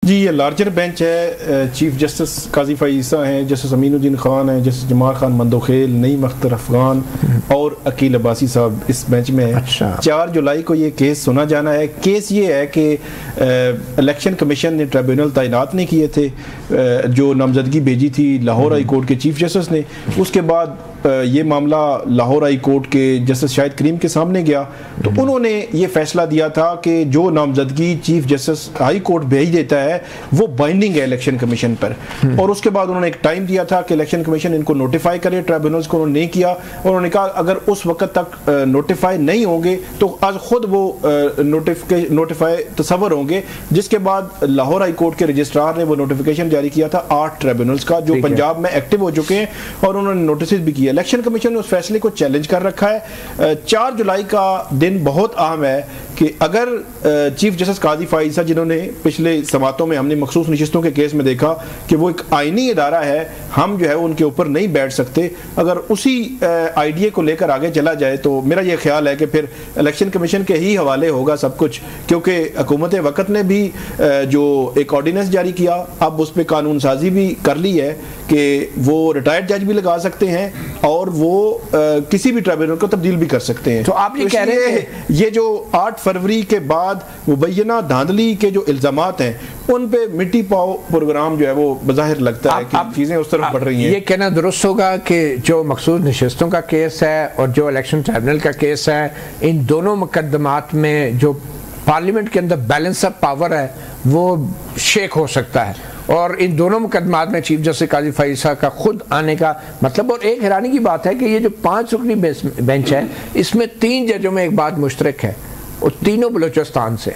जी, ये larger bench है। Chief justice काजी फ़ाइसा हैं, जस्टिस अमीनुद्दीन खान हैं, जस्टिस जमाल खान मंदोखेल, नईम अख्तर अफगान और अकील अब्बासी साहब इस बेंच में हैं। 4 जुलाई को ये केस सुना जाना है। केस ये है कि इलेक्शन कमीशन ने ट्रिब्यूनल तैनात नहीं किए थे, जो नामजदगी भेजी थी लाहौर हाई कोर्ट के चीफ जस्टिस ने। उसके बाद ये मामला लाहौर हाई कोर्ट के जस्टिस शाहिद करीम के सामने गया, तो उन्होंने ये फैसला दिया था कि जो नामजदगी चीफ जस्टिस हाई कोर्ट भेज देता है वो बाइंडिंग है इलेक्शन कमीशन पर। और उसके बाद उन्होंने एक टाइम दिया था कि इलेक्शन कमीशन इनको नोटिफाई करे, ट्राइब्यूनल्स को उन्होंने नहीं किया। और उन्होंने कहा अगर उस वक्त तक नोटिफाई नहीं होंगे तो आज खुद वो नोटिफाई तस्वर होंगे। जिसके बाद लाहौर हाई कोर्ट के रजिस्ट्रार ने वो नोटिफिकेशन जारी किया था 8 ट्राइब्यूनल्स का, जो पंजाब में एक्टिव हो चुके हैं, और उन्होंने नोटिस भी किया। इलेक्शन कमीशन ने उस फैसले को चैलेंज कर रखा है। 4 जुलाई का दिन बहुत अहम है कि अगर चीफ जस्टिस काजी फ़ाइसा, जिन्होंने पिछले समातों में हमने मखसूस नशिस्तों के केस में देखा कि वो एक आईनी इदारा है, हम जो है उनके ऊपर नहीं बैठ सकते, अगर उसी आइडिया को लेकर आगे चला जाए तो मेरा ये ख्याल है कि फिर इलेक्शन कमीशन के ही हवाले होगा सब कुछ। क्योंकि हुकूमत वक्त ने भी जो एक ऑर्डिनेंस जारी किया, अब उस पर कानून साजी भी कर ली है कि वो रिटायर्ड जज भी लगा सकते हैं और वो किसी भी ट्रिब्यूनल को तब्दील भी कर सकते हैं। तो आप ये कह रहे हैं ये जो 8 फरवरी के बाद मुबैना धांधली के जो इल्जामात हैं उन पे मिट्टी पाओ प्रोग्राम जो है वो बज़ाहिर लगता है कि चीजें उस तरफ बढ़ रही हैं। ये कहना दुरुस्त होगा कि जो मखसूस नशिस्तों का केस है और जो इलेक्शन ट्रिब्यूनल का केस है, इन दोनों मुकदमात में जो पार्लियामेंट के अंदर बैलेंस ऑफ पावर है वो शेक हो सकता है, और इन दोनों मुकदमात में चीफ जस्टिस काजी फ़ाइसा का खुद आने का मतलब। और एक हैरानी की बात है कि ये जो 5 रुकनी बेंच है, इसमें 3 जजों में एक बात मुश्तरक है, और तीनों बलूचिस्तान से।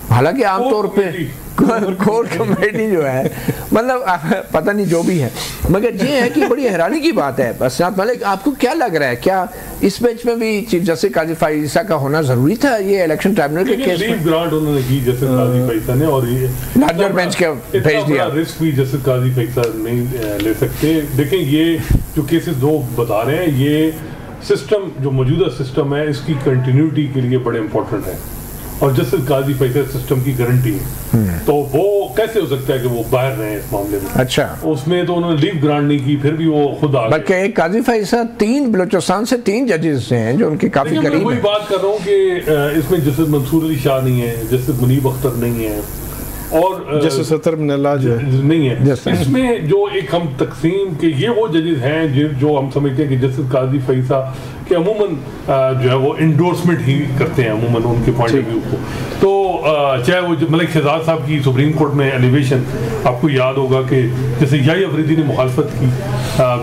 हालांकि आमतौर पे कोर्ट कमेटी जो है मतलब पता नहीं जो भी है, मगर ये है कि बड़ी हैरानी की बात है। बस मलिक, आपको क्या लग रहा है, क्या इस बेंच में भी चीफ जस्टिस काजी फ़ाइसा का होना जरूरी था ये इलेक्शन ट्रिब्यूनल के केस में? ग्रांट उन्होंने की जस्टिस काजी फ़ाइसा ने, और ये लार्जर बेंच के भेज दिया। रिस्क भी जस्टिस काजी फ़ाइसा नहीं ले सकते। देखें, ये जो केसेस 2 बता रहे हैं, ये सिस्टम जो मौजूदा सिस्टम है इसकी कंटिन्यूटी के लिए बड़े इंपॉर्टेंट है, और जस्टिस काजी फ़ाइसा सिस्टम की गारंटी है। तो वो कैसे हो सकता है कि वो बाहर रहे इस मामले में? अच्छा, उसमें तो उन्होंने लीव ग्रांट नहीं की, फिर भी वो खुद आ गए। बल्कि काजी फ़ाइसा 3 बलूचिस्तान से 3 जजेस हैं जो उनके काफी करीब हैं। वही बात कर रहा हूँ कि इसमें जस्टिस मंसूर अली शाह नहीं है, जस्टिस मुनीब अख्तर नहीं है, और जस्टिस सत्तर मिनल्ला जो नहीं है। इसमें जो एक हम तकसीम के ये वो जजेस हैं जो हम समझते हैं कि जस्टिस काजी फ़ाइसा कि अमूमन जो है वो इंडोर्समेंट ही करते हैं अमूमन उनके पॉइंट ऑफ व्यू को। तो चाहे वो मलिक शहजाद साहब की सुप्रीम कोर्ट में एलिवेशन, आपको याद होगा कि जैसे याही अफरीदी ने मुखालफत की,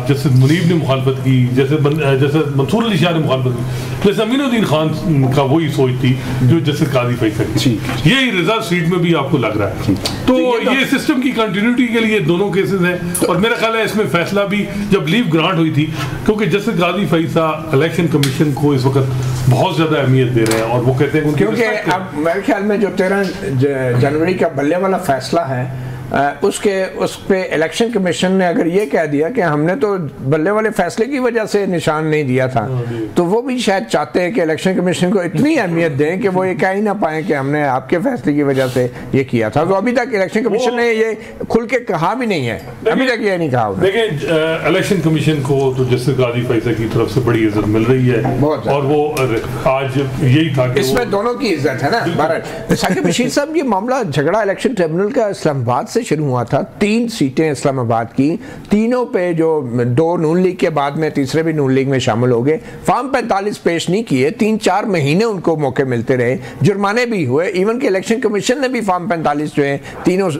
जैसे मुनीब ने मुखालफत की, जैसे मंसूर अली शाह ने मुखालफत की, जैसे अमीनुद्दीन खान का वही सोच थी जो जस्टिस काजी फ़ाइसा की। यही रिजर्व सीट में भी आपको लग रहा है। तो ये सिस्टम की कंटिन्यूटी के लिए दोनों केसेस हैं, और मेरा ख्याल है इसमें फैसला भी जब लीव ग्रांट हुई थी, क्योंकि जस्टिस काजी फ़ाइसा इलेक्शन कमीशन को इस वक्त बहुत ज्यादा अहमियत दे रहे हैं, और वो कहते हैं क्योंकि अब मेरे ख्याल में जो 13 जनवरी का बल्ले वाला फैसला है उस पे इलेक्शन कमीशन ने अगर ये कह दिया कि हमने तो बल्ले वाले फैसले की वजह से निशान नहीं दिया था, तो वो भी शायद चाहते हैं कि इलेक्शन कमीशन को इतनी अहमियत दें कि वो ये कह ही ना पाए कि हमने आपके फैसले की वजह से ये किया था। तो अभी तक इलेक्शन कमीशन ने ये खुल के कहा भी नहीं है, अभी तक ये नहीं कहा। देखें, इलेक्शन कमीशन को तो जस्टिस काजी फ़ाइसा की तरफ से बड़ी इज्जत मिल रही है, और वो आज यही था कि इसमें दोनों की इज्जत है ना। भारत साकिब बशीर साहब, ये मामला झगड़ा इलेक्शन ट्रिब्यूनल का इस्लामाबाद से शुरू हुआ था। 3 सीटें इस्लामाबाद की, तीनों पे जो 2 नून लीग के बाद में तीसरे भी नून लीग में शामिल हो गए। फॉर्म 45 पेश नहीं किए, 3-4 महीने उनको मौके मिलते रहे, जुर्माने भी हुए। इवन के इलेक्शन कमीशन ने भी फॉर्म 45 जो है तीनों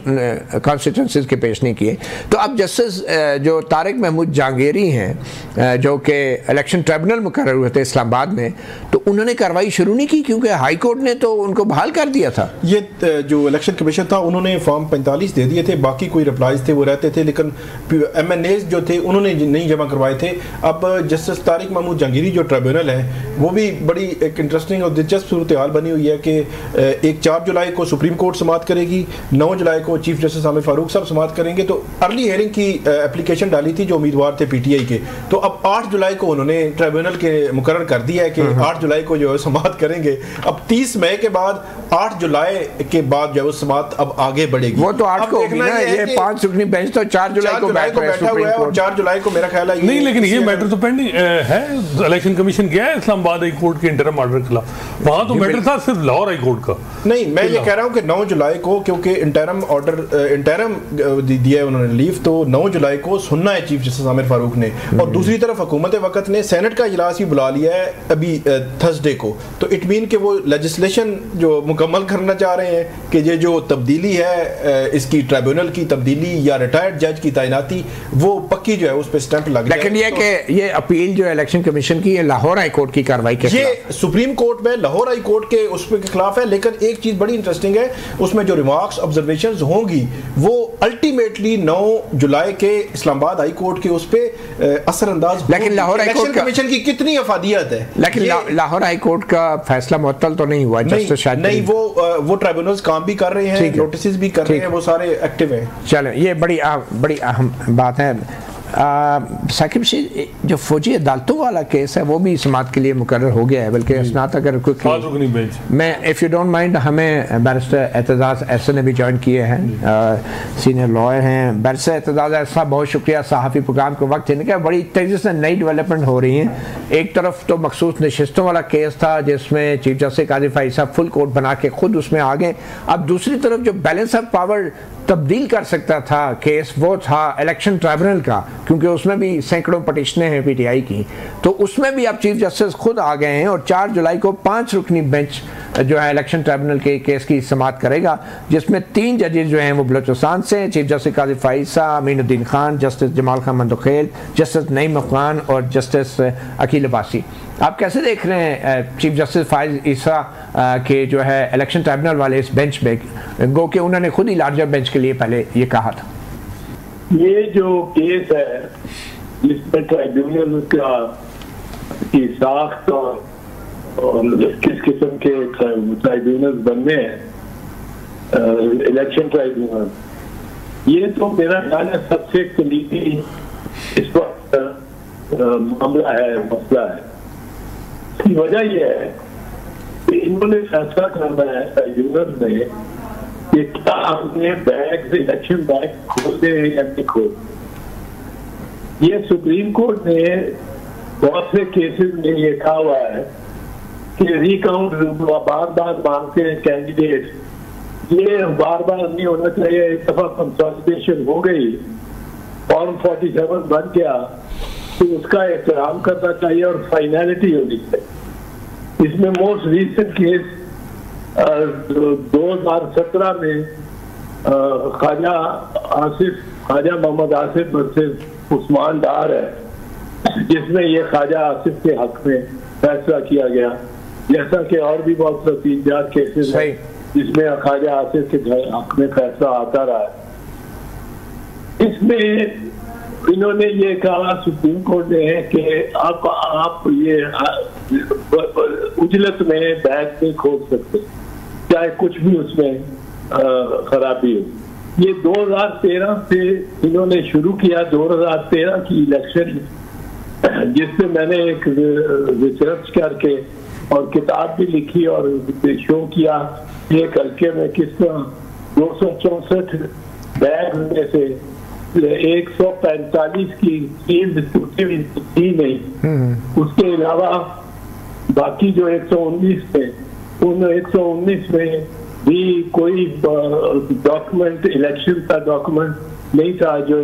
कॉन्स्टिट्यूंसीज के पेश नहीं किए। तो अब जस्टिस जो तारिक महमूद जहांगीरी हैं जो कि इलेक्शन ट्रिब्यूनल मुकर्रर हुए थे इस्लामाबाद में, तो उन्होंने कार्रवाई शुरू नहीं की क्योंकि हाई कोर्ट ने तो उनको बहाल कर दिया था। ये जो इलेक्शन कमीशन था उन्होंने फॉर्म 45 दे दिए थे, बाकी कोई रिप्लाईज थे वो रहते थे, लेकिन MNAs जो थे उन्होंने नहीं जमा करवाए थे। अब जस्टिस तारिक महमूद जहांगीरी जो ट्रिब्यूनल है वो भी बड़ी एक इंटरेस्टिंग और दिलचस्प सूरत हाल बनी हुई है कि एक 4 जुलाई को सुप्रीम कोर्ट समाअत करेगी, 9 जुलाई को चीफ जस्टिस आमिर फारूक साहब समाअत करेंगे। तो अर्ली हेयरिंग की एप्लीकेशन डाली थी जो उम्मीदवार थे PTI के, तो अब 8 जुलाई को उन्होंने ट्रिब्यूनल के मुकर्रर कर दिया है कि 8 जुलाई को जो है समाअत करेंगे। अब 30 मई के बाद 8 जुलाई के बाद जो समात अब आगे बढ़ेगी, वो तो 8 को होगी ना, ये 5 रुकनी बेंच तो 4 जुलाई को बैठा हुआ है और 4 जुलाई को मेरा ख्याल है नहीं, लेकिन ये मैटर तो पेंडिंग है। इलेक्शन कमीशन गया है इस्लामाबाद हाई कोर्ट के इंटरम ऑर्डर के खिलाफ, वहां तो मैटर था सिर्फ लाहौर हाई कोर्ट का। नहीं, मैं ये कह रहा हूँ कि 9 जुलाई को, क्योंकि इंटरम ऑर्डर इंटरम दिया है उन्होंने लीव, तो 9 जुलाई को सुनना है चीफ जस्टिस आमिर फारूक ने। और दूसरी तरफ हुकूमत वक्त ने सेनेट का इजलास ही बुला लिया है अभी थर्सडे को, तो इट मीन कि वो लेजिस्लेशन जो मुकम्मल करना चाह रहे हैं कि ये जो तब्दीली है इसकी ट्राइब्यूनल की तब्दीली या रिटायर्ड जज की तैनाती वो पक्की जो है उस पर स्टैंप लग जाए। लेकिन ये तो कि ये अपील जो इलेक्शन कमीशन की ये लाहौर हाई कोर्ट की कार्रवाई के ये सुप्रीम कोर्ट में लाहौर हाई कोर्ट के उसके खिलाफ है। लेकिन एक चीज बड़ी इंटरेस्टिंग है, उसमें जो रिमार्क्स ऑब्जर्वेशंस होंगी वो अल्टीमेटली 9 जुलाई के इस्लामाबाद हाई कोर्ट के उस पर असरअंदाज। लेकिन लाहौर हाई कोर्ट कमीशन की कितनी अफादियत है, लेकिन लाहौर हाई कोर्ट का फैसला मुअत्तल तो नहीं हुआ। नहीं, वो ट्राइब्यूनल्स काम भी कर रहे हैं, नोटिस भी कर रहे हैं, वो सारे एक्टिव हैं। चलें, ये बड़ी अहम बात है। साकिब शी, जो फौजी अदालतों वाला केस है वो भी समात के लिए मुकर्रर हो गया है, बल्कि इसनात अगर कोई मैं इफ़ यू डोंट माइंड, हमें बैरिस्टर एतजाज़ ऐसा ने भी ज्वाइन किए हैं, सीनियर लॉयर हैं। बैरिस्टर एतजाज़ ऐसा बहुत शुक्रिया सहाफ़ी प्रोग्राम को वक्त देने का। बड़ी तेज़ी से नई डेवलपमेंट हो रही हैं। एक तरफ तो मखसूस नशिस्तों वाला केस था जिसमें चीफ जस्टिस काजी फ़ाइज़ साहब फुल कोर्ट बना के खुद उसमें आ गए। अब दूसरी तरफ जो बैलेंस ऑफ पावर तब्दील कर सकता था केस, वो था इलेक्शन ट्राइब्यूनल का, क्योंकि उसमें भी सैकड़ों पटिशनें हैं पीटीआई की, तो उसमें भी अब चीफ जस्टिस खुद आ गए हैं। और 4 जुलाई को 5 रुकनी बेंच जो है इलेक्शन ट्राइब्यूनल के केस की समाअत करेगा, जिसमें 3 जजेस जो हैं वो बलोचिस्तान से, चीफ जस्टिस काजी फ़ाइज़ साहब, अमीनुद्दीन खान, जस्टिस जमाल खान मंदोखेल, जस्टिस नईम अफ़गान और जस्टिस अकील अब्बासी। आप कैसे देख रहे हैं चीफ जस्टिस फ़ाइज़ ईसा के जो है इलेक्शन ट्राइब्यूनल वाले इस बेंच पे, गो कि उन्होंने खुद ही लार्जर बेंच के लिए पहले ये कहा था? ये जो केस है जिसमें ट्राइब्यूनल की साख्त और किस किस्म के ट्राइब्यूनल बनने हैं, इलेक्शन ट्राइब्यूनल, ये तो मेरा ख्याल है सबसे कलीदी इस वक्त मामला है, मसला है। इसकी वजह यह है कि इन्होंने फैसला करना है ट्राइब्यूनल ने कि क्या हमने बैग इलेक्शन बैग खोलते हैं या नहीं खोलते। ये सुप्रीम कोर्ट ने बहुत से केसेस में ये कहा हुआ है कि रिकाउंट बार बार मांगते हैं कैंडिडेट, ये बार बार नहीं होना चाहिए। एक दफा कंसोलिडेशन हो गई, फॉर्म 47 बन गया, तो उसका एहतराम करना चाहिए और फाइनलिटी होनी चाहिए। इसमें मोस्ट रीसेंट केस 2017 में ख्वाजा मोहम्मद आसिफ वर्सेस उस्मान डार है, जिसमें ये ख्वाजा आसिफ के हक में फैसला किया गया, जैसा कि और भी बहुत से 3-4 केसेस हैं जिसमें ख्वाजा आसिफ के हक में फैसला आता रहा है। इसमें इन्होंने ये कहा सुप्रीम कोर्ट ने है कि आप ये उजलत में बैग नहीं खोल सकते, चाहे कुछ भी उसमें खराबी हो। ये 2013 से इन्होंने शुरू किया, 2013 की इलेक्शन जिससे मैंने एक रिसर्च करके और किताब भी लिखी और शो किया एक हल्के में किस तरह 264 बैग में से 145 की फील्ड थी नहीं, उसके अलावा बाकी जो 119 थे उन 119 में भी कोई डॉक्यूमेंट इलेक्शन का डॉक्यूमेंट नहीं था जो